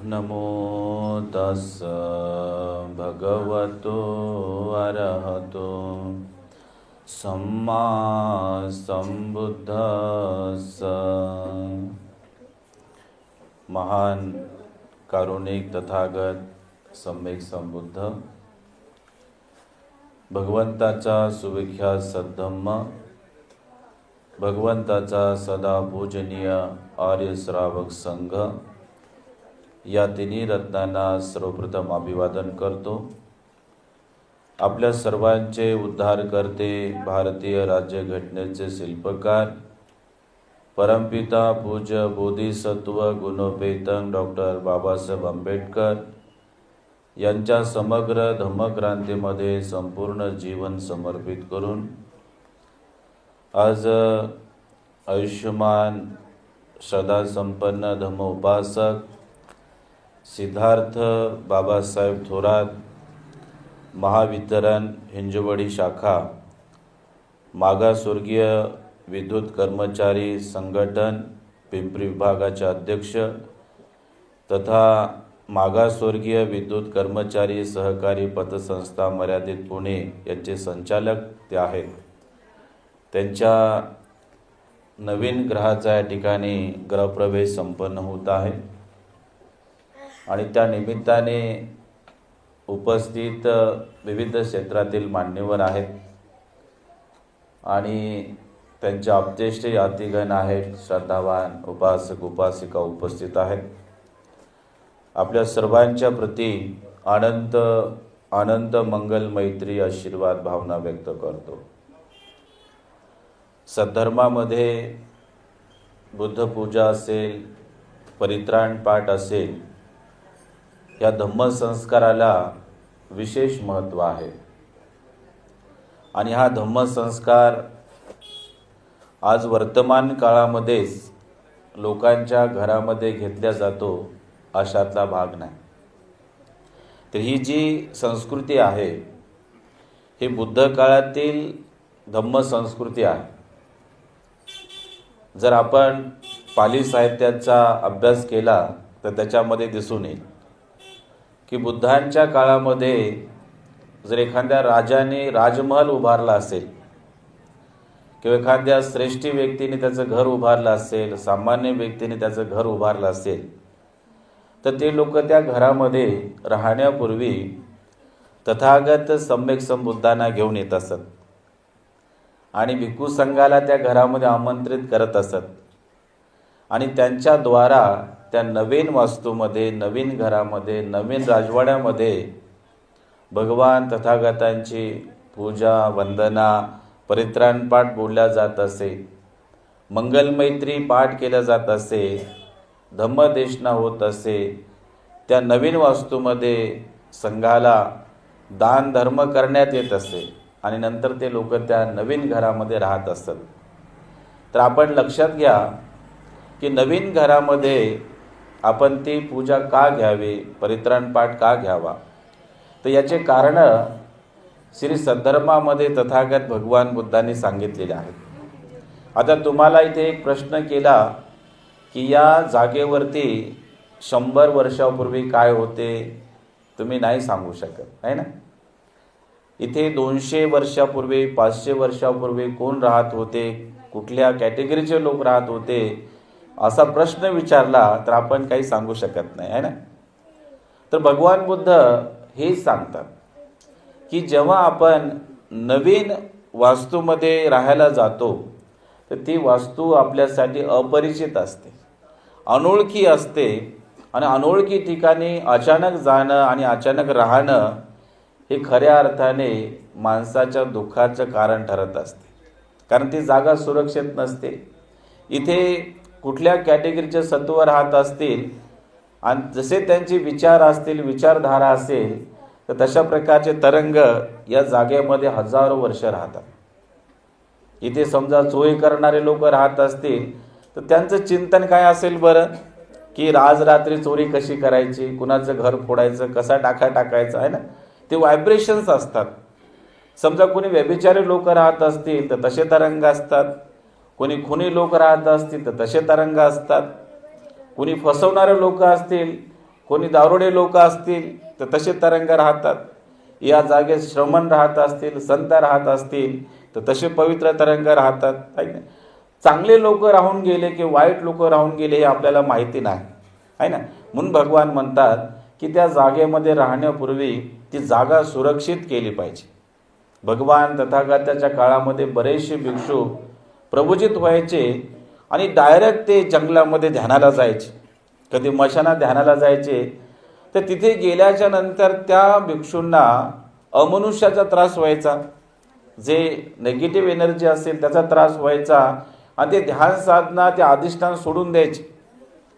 नमो तस् भगवतो अरहतो सम्मा संबुद्धस्स। महान कारुणिक तथागत सम्यक संबुद्ध भगवंताचा सुविख्यात सद्धम्म, भगवंताचा सदा पूजनीय आर्य श्रावक संघ या तिन्ही रत्नांना सर्वप्रथम अभिवादन करतो। आपल्या सर्वांचे उद्धार करते, भारतीय राज्यघटनेचे शिल्पकार, परमपिता पूज्य बोधिसत्व गुणोपेतन डॉक्टर बाबासाहेब आंबेडकर यांच्या समग्र धम्मक्रांतीमध्ये संपूर्ण जीवन समर्पित करून आज आयुष्यमान श्रद्धासंपन्न धम्मोपासक सिद्धार्थ बाबासाहेब थोरात महावितरण हिंजवडी शाखा मागासवर्गीय विद्युत कर्मचारी संघटन पिंपरी विभागाचे अध्यक्ष तथा मागासवर्गीय विद्युत कर्मचारी सहकारी पतसंस्था मर्यादित पुणे यांचे संचालक ते आहेत। त्यांच्या नवीन ग्रहाचा या ठिकाणी गृहप्रवेश संपन्न होत आहे आणि त्या निमित्ताने उपस्थित विविध क्षेत्रातील मान्यवर आहेत आणि त्यांच्या अपतेष्ट यातिगण आहेत, श्रद्धावान उपासक उपासिका उपस्थित आहेत। आपल्या सर्वांच्या प्रती अनंत अनंत मंगल मैत्री आशीर्वाद भावना व्यक्त करतो। सद्धर्मामध्ये बुद्धपूजा असेल, परित्राण पाठ असेल, या धम्मसंस्काराला विशेष महत्त्व आहे आणि हा धम्मसंस्कार आज वर्तमान काळामध्येच लोकांच्या घरामध्ये घेतला जातो अशातला भाग नाही। तर ही जी संस्कृती आहे ही बुद्ध काळातील धम्मसंस्कृती आहे। जर आपण पाली साहित्याचा अभ्यास केला तर त्याच्यामध्ये दिसून येईल की बुद्धांच्या काळामध्ये जर एखाद्या राजाने राजमहल उभारला असेल किंवा एखाद्या श्रेष्ठ व्यक्तीने त्याचं घर उभारलं असेल, सामान्य व्यक्तीने त्याचं घर उभारलं असेल, तर ते लोक त्या घरामध्ये राहण्यापूर्वी तथागत सम्यक संबुद्धांना घेऊन येत असत आणि भिक्खू संघाला त्या घरामध्ये आमंत्रित करत असत आणि त्यांच्याद्वारा त्या नवीन वास्तूमध्ये, नवीन घरामध्ये, नवीन राजवाड्यामध्ये भगवान तथागतांची पूजा वंदना परित्राण पाठ बोलल्या जात असे, मंगलमैत्री पाठ केला जात असे, धम्मदेशना होत असे। त्या नवीन वास्तूमध्ये संघाला दान धर्म करण्यात येत असे आणि नंतर ते लोक त्या नवीन घरामध्ये राहत असत। तर आपण लक्षात घ्या की नवीन घरामध्ये आपण ती पूजा का घ्यावी, परित्राण पाठ का घ्यावा, तर याचे कारण श्री सद्धर्मामध्ये तथागत भगवान बुद्धांनी सांगितलेले आहेत। आता तुम्हाला इथे एक प्रश्न केला की या जागेवरती 100 वर्षापूर्वी काय होते, तुम्ही नाही सांगू शकत, आहे ना। इथे 200 वर्षापूर्वी 500 वर्षापूर्वी कोण राहत होते, कुठल्या कॅटेगरीचे लोक राहत होते, असा प्रश्न विचारला तर आपण काही सांगू शकत नाही, आहे ना। तर भगवान बुद्ध हेच सांगतात की जेव्हा आपण नवीन वास्तूमध्ये राहायला जातो तर ती वास्तू आपल्यासाठी अपरिचित असते, अनोळखी असते आणि अनोळखी ठिकाणी अचानक जाणं आणि अचानक राहणं हे खऱ्या अर्थाने माणसाच्या दुःखाचं कारण ठरत असते, कारण ती जागा सुरक्षित नसते। इथे कुठल्या कॅटेगरीचे सत्व राहत असतील आणि जसे त्यांचे विचार असतील, विचारधारा असेल, तर तशा प्रकारचे तरंग या जागेमध्ये हजारो वर्ष राहतात। इथे समजा चोरी करणारे लोक राहत असतील तर त्यांचं चिंतन काय असेल बरं, की आज रात्री चोरी कशी करायची, कुणाचं घर फोडायचं, कसा टाका टाकायचा, आहे ना। ते व्हायब्रेशन्स असतात। समजा कोणी व्यभिचारी लोक राहत असतील तर तसे तरंग असतात, कोणी खुनी लोक राहत असतील तर तसे तरंग असतात, कोणी फसवणारे लोक असतील, कोणी दारुडे लोक असतील तर तसे तरंग राहतात, या जागेत श्रमण राहत असतील, संत राहत असतील तर तसे पवित्र तरंग राहतात, आहे ना. चांगले लोक राहून गेले की वाईट लोक राहून गेले हे आपल्याला माहिती नाही, आहे ना. म्हणून भगवान म्हणतात की त्या जागेमध्ये राहण्यापूर्वी ती जागा सुरक्षित केली पाहिजे. भगवान तथागताच्या काळामध्ये बरेचसे भिक्षू प्रबोधित व्हायचे आणि डायरेक्ट ते जंगलामध्ये ध्यानाला जायचे, कधी मशानात ध्यानाला जायचे. तर तिथे गेल्याच्या नंतर त्या भिक्षूंना अमनुष्याचा त्रास व्हायचा, जे नेगेटिव्ह एनर्जी असेल त्याचा त्रास व्हायचा आणि ते ध्यान साधना ते अधिष्ठान सोडून द्यायचे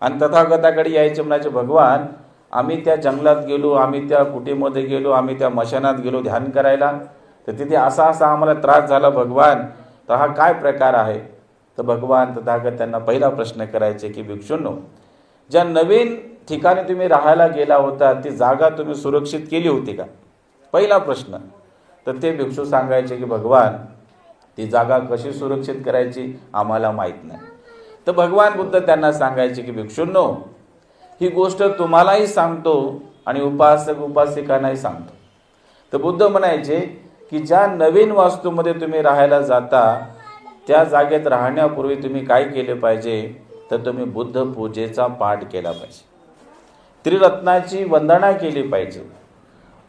आणि तथागताकडे यायचे, म्हणायचे भगवान आम्ही त्या जंगलात गेलो, आम्ही त्या कुटीमध्ये गेलो, आम्ही त्या मशानात गेलो ध्यान करायला, तर तिथे असा असा आम्हाला त्रास झाला भगवान, तर हा काय प्रकार आहे. तर भगवान तथागत त्यांना पहिला प्रश्न करायचे की भिक्षूंनो, ज्या नवीन ठिकाणी तुम्ही राहायला गेला होता ती जागा तुम्ही सुरक्षित केली होती का, पहिला प्रश्न. तर ते भिक्षू सांगायचे की भगवान ती जागा कशी सुरक्षित करायची आम्हाला माहीत नाही. तर भगवान बुद्ध त्यांना सांगायचे की भिक्षूंनो, ही गोष्ट तुम्हालाही सांगतो आणि उपासक उपासिकांनाही सांगतो. तर बुद्ध म्हणायचे की ज्या नवीन वास्तूमध्ये तुम्ही राहायला जाता त्या जागेत राहण्यापूर्वी तुम्ही काय केले पाहिजे, तर तुम्ही बुद्ध पूजेचा पाठ केला पाहिजे, त्रिरत्नाची वंदना केली पाहिजे,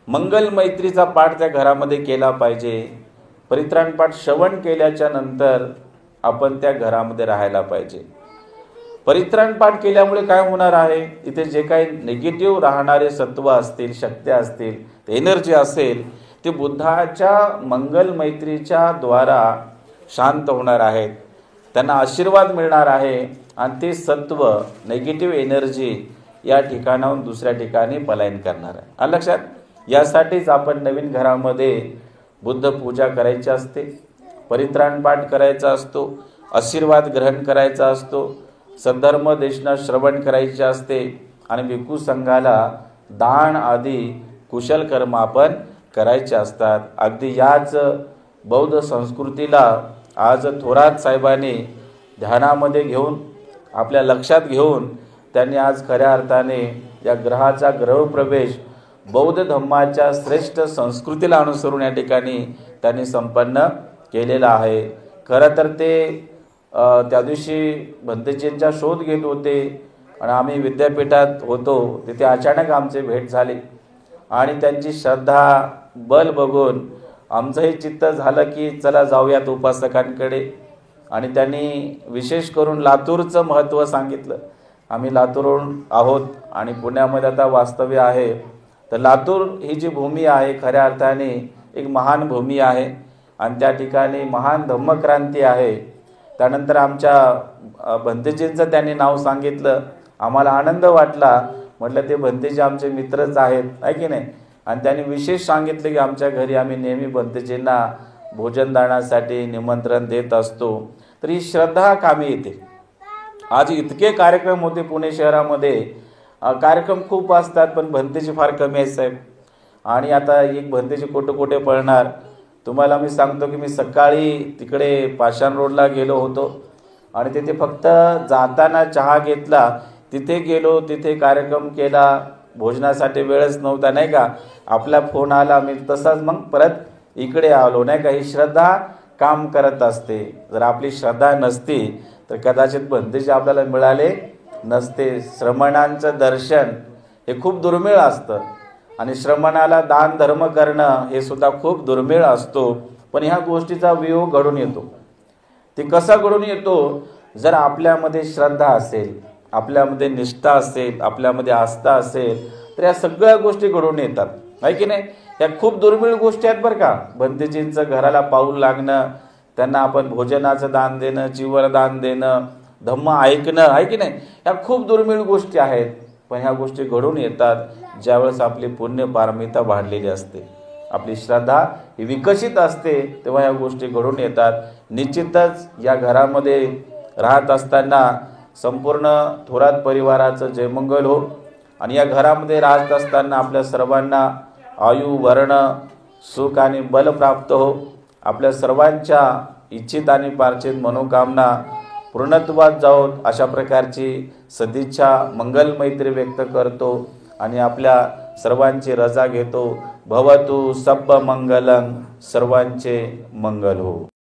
मंगल मैत्रीचा पाठ त्या घरामध्ये केला पाहिजे, परित्राण पाठ श्रवण केल्याच्या नंतर आपण त्या घरामध्ये राहायला पाहिजे. परित्राण पाठ केल्यामुळे काय होणार आहे, इथे जे काही निगेटिव्ह राहणारे सत्व असतील, शक्ती असतील, एनर्जी असेल, ते बुद्धाच्या मंगल मैत्रीच्या द्वारा शांत होणार आहेत, त्यांना आशीर्वाद मिळणार आहे आणि ते सत्व नेगेटिव्ह एनर्जी या ठिकाणाहून दुसऱ्या ठिकाणी पलायन करणार आहे. आलं लक्षात. यासाठीच आपण नवीन घरामध्ये बुद्ध पूजा करायची असते, परित्राण पाठ करायचा असतो, आशीर्वाद ग्रहण करायचा असतो, सद्धर्म देशना श्रवण करायचे असते आणि भिक्खू संघाला दान आदी कुशल कर्म आपण करायचे असतात. अगदी याच बौद्ध संस्कृतीला आज थोरात साहेबांनी ध्यानामध्ये घेऊन आपल्या लक्षात घेऊन त्यांनी आज खऱ्या अर्थाने या ग्रहाचा ग्रहप्रवेश बौद्ध धम्माच्या श्रेष्ठ संस्कृतीला अनुसरून या ठिकाणी त्यांनी संपन्न केलेला आहे. खरं तर ते त्या दिवशी भंतेजींचा शोध घेत होते आणि आम्ही विद्यापीठात होतो, तिथे अचानक आमचे भेट झाले आणि त्यांची श्रद्धा बल बघून आमचंही चित्त झालं की चला जाऊयात उपासकांकडे. आणि त्यांनी विशेष करून लातूरचं महत्त्व सांगितलं. आम्ही लातूरहून आहोत आणि पुण्यामध्ये आता वास्तव्य आहे. तर लातूर ही जी भूमी आहे खऱ्या अर्थाने एक महान भूमी आहे आणि त्या ठिकाणी महान धम्मक्रांती आहे. त्यानंतर आमच्या भंतेजींचं त्यांनी नाव सांगितलं, आम्हाला आनंद वाटला. म्हटलं ते भंतेजी आमचे मित्रच आहेत, आहे की नाही. आणि त्यांनी विशेष सांगितलं की आमच्या घरी आम्ही नेहमी भंतेजींना भोजनदानासाठी निमंत्रण देत असतो. तर ही श्रद्धा कामी येते. आज इतके कार्यक्रम होते पुणे शहरामध्ये, कार्यक्रम खूप असतात पण भंतेजी फार कमी आहेत साहेब. आणि आता एक भंतेजी कोटे कोटे पळणार. तुम्हाला मी सांगतो की मी सकाळी तिकडे पाषाण रोडला गेलो होतो आणि तिथे फक्त जाताना चहा घेतला, तिथे गेलो, तिथे कार्यक्रम केला, भोजनासाठी वेळच नव्हता नाही का. आपला फोन आला, मी तसाच मग परत इकडे आलो नाही का. ही श्रद्धा काम करत असते. जर आपली श्रद्धा नसती तर कदाचित भंतेजी आपल्याला मिळाले नसते. श्रमणांचं दर्शन हे खूप दुर्मिळ असतं आणि श्रमणाला दान धर्म करणं हे सुद्धा खूप दुर्मिळ असतो. पण ह्या गोष्टीचा वियोग घडून येतो. ते कसा घडून येतो, जर आपल्यामध्ये श्रद्धा असेल, आपल्यामध्ये निष्ठा असेल, आपल्यामध्ये आस्था असेल तर या सगळ्या गोष्टी घडून येतात, आहे की नाही. या खूप दुर्मिळ गोष्टी आहेत बरं का. भंतेजींचं घराला पाऊल लागणं, त्यांना आपण भोजनाचं दान देणं, जीवनदान देणं, धम्म ऐकणं, आहे की नाही. ह्या खूप दुर्मिळ गोष्टी आहेत. पण ह्या गोष्टी घडून येतात ज्यावेळेस आपली पुण्य पारमिता वाढलेली असते, आपली श्रद्धा ही विकसित असते, तेव्हा ह्या गोष्टी घडून येतात. निश्चितच या घरामध्ये राहत असताना संपूर्ण थोरात परिवाराचं जयमंगल हो. आणि या घरामध्ये राहत असताना आपल्या सर्वांना आयु वर्ण सुख आणि बल प्राप्त हो. आपल्या सर्वांच्या इच्छित आणि पार्थिव मनोकामना पूर्णत्वात जाऊन अशा प्रकारची सदिच्छा मंगल मैत्री व्यक्त करतो आणि आपल्या सर्वांची रजा घेतो. भवतु सब्ब मंगलं, सर्वांचे मंगल हो.